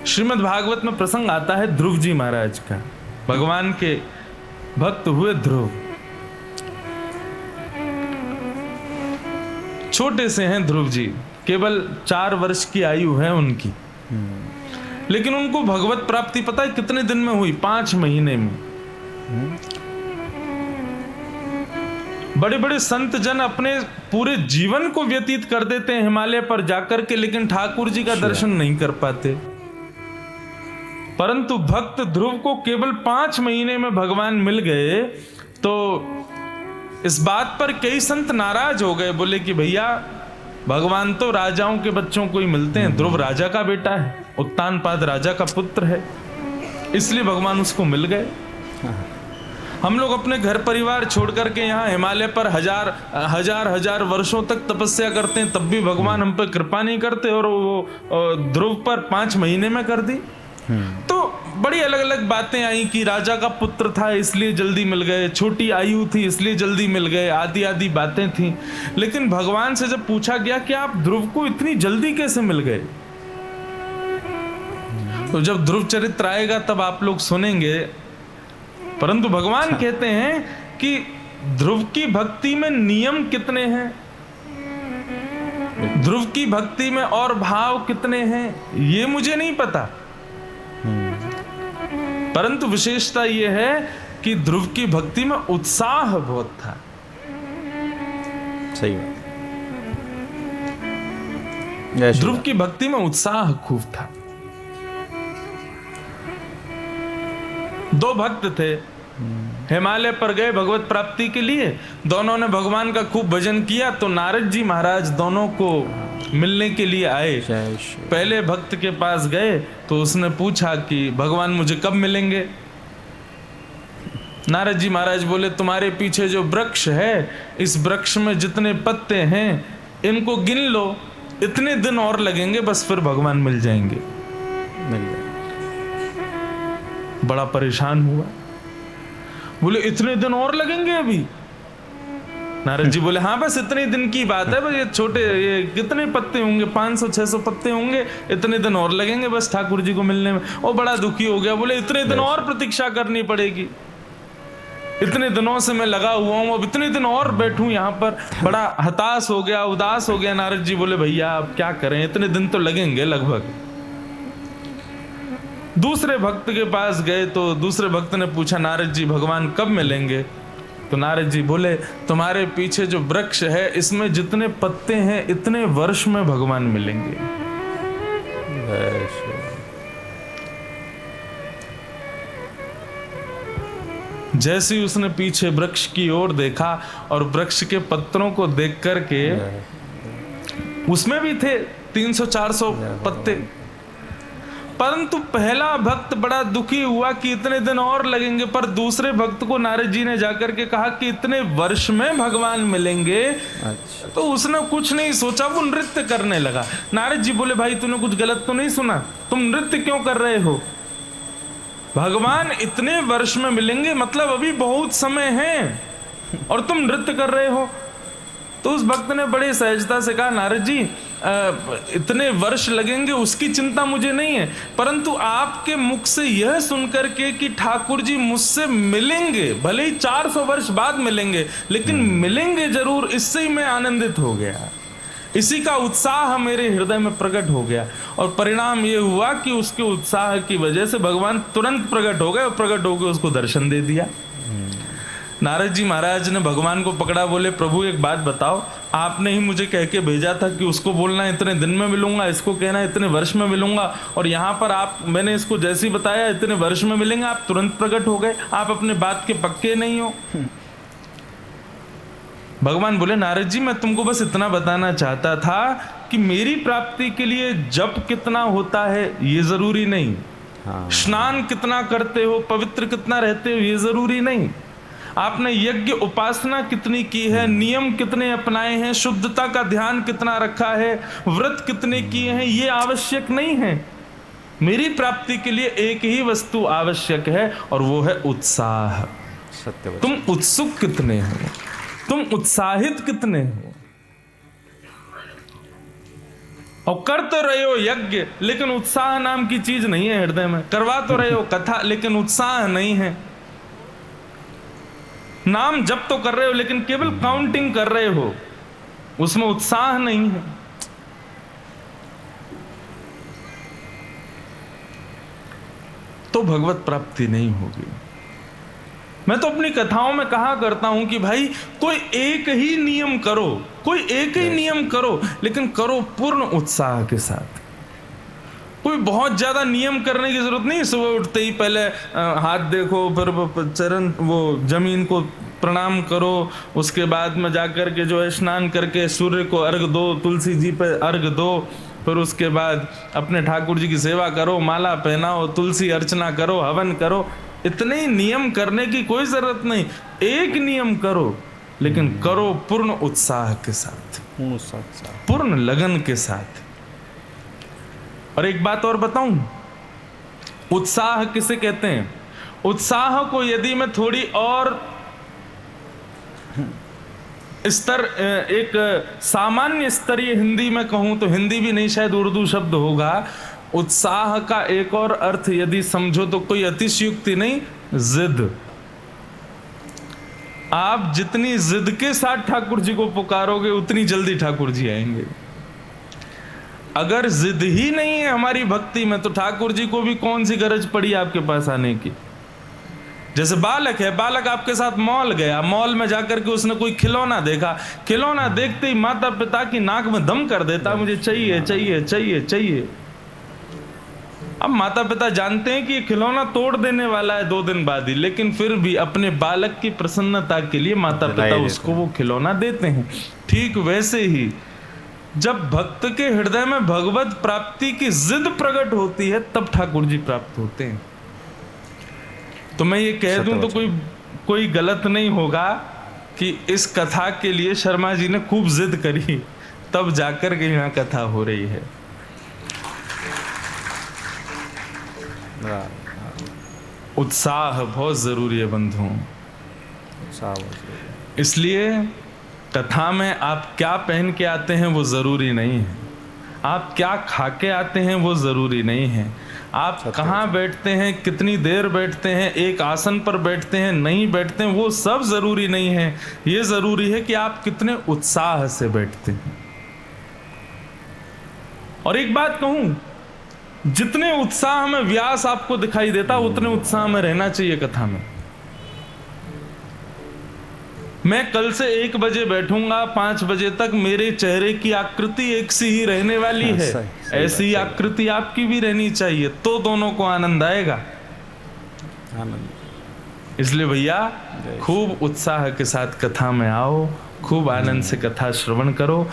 श्रीमद् भागवत में प्रसंग आता है ध्रुव जी महाराज का। भगवान के भक्त हुए ध्रुव, छोटे से हैं ध्रुव जी, केवल 4 वर्ष की आयु है उनकी, लेकिन उनको भगवत प्राप्ति पता है कितने दिन में हुई? 5 महीने में। बड़े बड़े संत जन अपने पूरे जीवन को व्यतीत कर देते हैं हिमालय पर जाकर के, लेकिन ठाकुर जी का दर्शन नहीं कर पाते। परंतु भक्त ध्रुव को केवल 5 महीने में भगवान मिल गए। तो इस बात पर कई संत नाराज हो गए, बोले कि भैया भगवान तो राजाओं के बच्चों को ही मिलते हैं, ध्रुव राजा का बेटा है, उत्तानपाद राजा का पुत्र है, इसलिए भगवान उसको मिल गए। हम लोग अपने घर परिवार छोड़ करके यहाँ हिमालय पर हजार वर्षों तक तपस्या करते हैं, तब भी भगवान हम पर कृपा नहीं करते, और वो ध्रुव पर 5 महीने में कर दी। तो बड़ी अलग अलग बातें आई कि राजा का पुत्र था इसलिए जल्दी मिल गए, छोटी आयु थी इसलिए जल्दी मिल गए, आदि आदि बातें थी। लेकिन भगवान से जब पूछा गया कि आप ध्रुव को इतनी जल्दी कैसे मिल गए, तो जब ध्रुव चरित्र आएगा तब आप लोग सुनेंगे। परंतु भगवान कहते हैं कि ध्रुव की भक्ति में नियम कितने हैं, ध्रुव की भक्ति में और भाव कितने हैं, ये मुझे नहीं पता, परंतु विशेषता यह है कि ध्रुव की भक्ति में उत्साह बहुत था। सही बात। ध्रुव की भक्ति में उत्साह खूब था। 2 भक्त थे, हिमालय पर गए भगवत प्राप्ति के लिए, दोनों ने भगवान का खूब भजन किया। तो नारद जी महाराज दोनों को मिलने के लिए आए। पहले भक्त के पास गए तो उसने पूछा कि भगवान मुझे कब मिलेंगे। नारद जी महाराज बोले तुम्हारे पीछे जो वृक्ष है, इस वृक्ष में जितने पत्ते हैं इनको गिन लो, इतने दिन और लगेंगे, बस फिर भगवान मिल जाएंगे। बड़ा परेशान हुआ, बोले इतने दिन और लगेंगे अभी? नारद जी बोले हाँ बस इतने दिन की बात है, बस ये छोटे, ये कितने पत्ते होंगे, 500-600 पत्ते होंगे, इतने दिन और लगेंगे बस ठाकुर जी को मिलने में। वो बड़ा दुखी हो गया, बोले इतने दिन और प्रतीक्षा करनी पड़ेगी, इतने दिनों से मैं लगा हुआ हूँ, अब इतने दिन और बैठूं यहाँ पर। बड़ा हताश हो गया, उदास हो गया। नारद जी बोले भैया अब क्या करें, इतने दिन तो लगेंगे लगभग। दूसरे भक्त के पास गए तो दूसरे भक्त ने पूछा नारद जी भगवान कब मिलेंगे? तो नारद जी बोले तुम्हारे पीछे जो वृक्ष है इसमें जितने पत्ते हैं इतने वर्ष में भगवान मिलेंगे। जैसे ही उसने पीछे वृक्ष की ओर देखा और वृक्ष के पत्तों को देख करके, उसमें भी थे 300-400 पत्ते, परंतु पहला भक्त बड़ा दुखी हुआ कि इतने दिन और लगेंगे। पर दूसरे भक्त को नारद जी ने जाकर के कहा कि इतने वर्ष में भगवान मिलेंगे। अच्छा। तो उसने कुछ नहीं सोचा, वो नृत्य करने लगा। नारद जी बोले भाई तूने कुछ गलत तो नहीं सुना, तुम नृत्य क्यों कर रहे हो? भगवान इतने वर्ष में मिलेंगे मतलब अभी बहुत समय है और तुम नृत्य कर रहे हो। तो उस भक्त ने बड़े सहजता से कहा नारद जी इतने वर्ष लगेंगे उसकी चिंता मुझे नहीं है, परंतु आपके मुख से यह सुनकर के कि ठाकुर जी मुझसे मिलेंगे, भले ही 400 वर्ष बाद मिलेंगे लेकिन मिलेंगे जरूर, इससे ही मैं आनंदित हो गया। इसी का उत्साह मेरे हृदय में प्रकट हो गया और परिणाम ये हुआ कि उसके उत्साह की वजह से भगवान तुरंत प्रकट हो गए और प्रकट होकर उसको दर्शन दे दिया। नारद जी महाराज ने भगवान को पकड़ा, बोले प्रभु एक बात बताओ, आपने ही मुझे कह के भेजा था कि उसको बोलना इतने दिन में मिलूंगा, इसको कहना इतने वर्ष में मिलूंगा, और यहाँ पर आप मैंने इसको जैसे ही बताया इतने वर्ष में मिलेंगे, आप तुरंत प्रकट हो गए, आप अपने बात के पक्के नहीं हो। भगवान बोले नारद जी मैं तुमको बस इतना बताना चाहता था कि मेरी प्राप्ति के लिए जप कितना होता है ये जरूरी नहीं, स्नान कितना करते हो, पवित्र कितना रहते हो ये जरूरी नहीं, आपने यज्ञ उपासना कितनी की है, नियम कितने अपनाए हैं, शुद्धता का ध्यान कितना रखा है, व्रत कितने किए हैं, ये आवश्यक नहीं है। मेरी प्राप्ति के लिए एक ही वस्तु आवश्यक है और वो है उत्साह। सत्य। तुम उत्सुक कितने हो, तुम उत्साहित कितने हो। और कर तो रहे हो यज्ञ, लेकिन उत्साह नाम की चीज नहीं है हृदय में। करवा तो रहे हो कथा, लेकिन उत्साह नहीं है। नाम जप तो कर रहे हो, लेकिन केवल काउंटिंग कर रहे हो, उसमें उत्साह नहीं है। तो भगवत प्राप्ति नहीं होगी। मैं तो अपनी कथाओं में कहा करता हूं कि भाई कोई एक ही नियम करो, कोई एक ही नियम करो, लेकिन करो पूर्ण उत्साह के साथ। कोई बहुत ज्यादा नियम करने की जरूरत नहीं। सुबह उठते ही पहले हाथ देखो, फिर चरण वो जमीन को प्रणाम करो, उसके बाद में जाकर के जो है स्नान करके सूर्य को अर्घ दो, तुलसी जी पे अर्घ दो, फिर उसके बाद अपने ठाकुर जी की सेवा करो, माला पहनाओ, तुलसी अर्चना करो, हवन करो। इतने ही नियम करने की कोई जरूरत नहीं। एक नियम करो, लेकिन करो पूर्ण उत्साह के साथ, पूर्ण लगन के साथ। और एक बात और बताऊं, उत्साह किसे कहते हैं? उत्साह को यदि मैं थोड़ी और स्तर, एक सामान्य स्तरीय हिंदी में कहूं, तो हिंदी भी नहीं, शायद उर्दू शब्द होगा। उत्साह का एक और अर्थ यदि समझो तो कोई अतिशयोक्ति नहीं, जिद। आप जितनी जिद के साथ ठाकुर जी को पुकारोगे, उतनी जल्दी ठाकुर जी आएंगे। अगर जिद ही नहीं है हमारी भक्ति में, तो ठाकुर जी को भी कौन सी गरज पड़ी आपके पास आने की। जैसे बालक है, बालक आपके साथ मॉल गया, मॉल में जाकर के उसने कोई खिलौना देखा, खिलौना देखते ही माता पिता की नाक में दम कर देता, मुझे चाहिए चाहिए चाहिए चाहिए। अब माता पिता जानते हैं कि ये खिलौना तोड़ देने वाला है 2 दिन बाद ही, लेकिन फिर भी अपने बालक की प्रसन्नता के लिए माता पिता उसको वो खिलौना देते हैं। ठीक वैसे ही जब भक्त के हृदय में भगवत प्राप्ति की जिद प्रकट होती है, तब ठाकुर जी प्राप्त होते हैं। तो मैं ये कह दूं तो कोई गलत नहीं होगा कि इस कथा के लिए शर्मा जी ने खूब जिद करी, तब जाकर के यहाँ कथा हो रही है। उत्साह बहुत जरूरी है बंधुओं। इसलिए कथा में आप क्या पहन के आते हैं वो जरूरी नहीं है, आप क्या खा के आते हैं वो जरूरी नहीं है, आप कहाँ बैठते हैं, कितनी देर बैठते हैं, एक आसन पर बैठते हैं, नहीं बैठते हैं, वो सब जरूरी नहीं है। ये जरूरी है कि आप कितने उत्साह से बैठते हैं। और एक बात कहूं, जितने उत्साह में व्यास आपको दिखाई देता, उतने उत्साह में रहना चाहिए कथा में। मैं कल से 1 बजे बैठूंगा, 5 बजे तक मेरे चेहरे की आकृति एक सी ही रहने वाली है। ऐसी ही आकृति आपकी भी रहनी चाहिए, तो दोनों को आनंद आएगा। इसलिए भैया खूब उत्साह के साथ कथा में आओ, खूब आनंद से कथा श्रवण करो।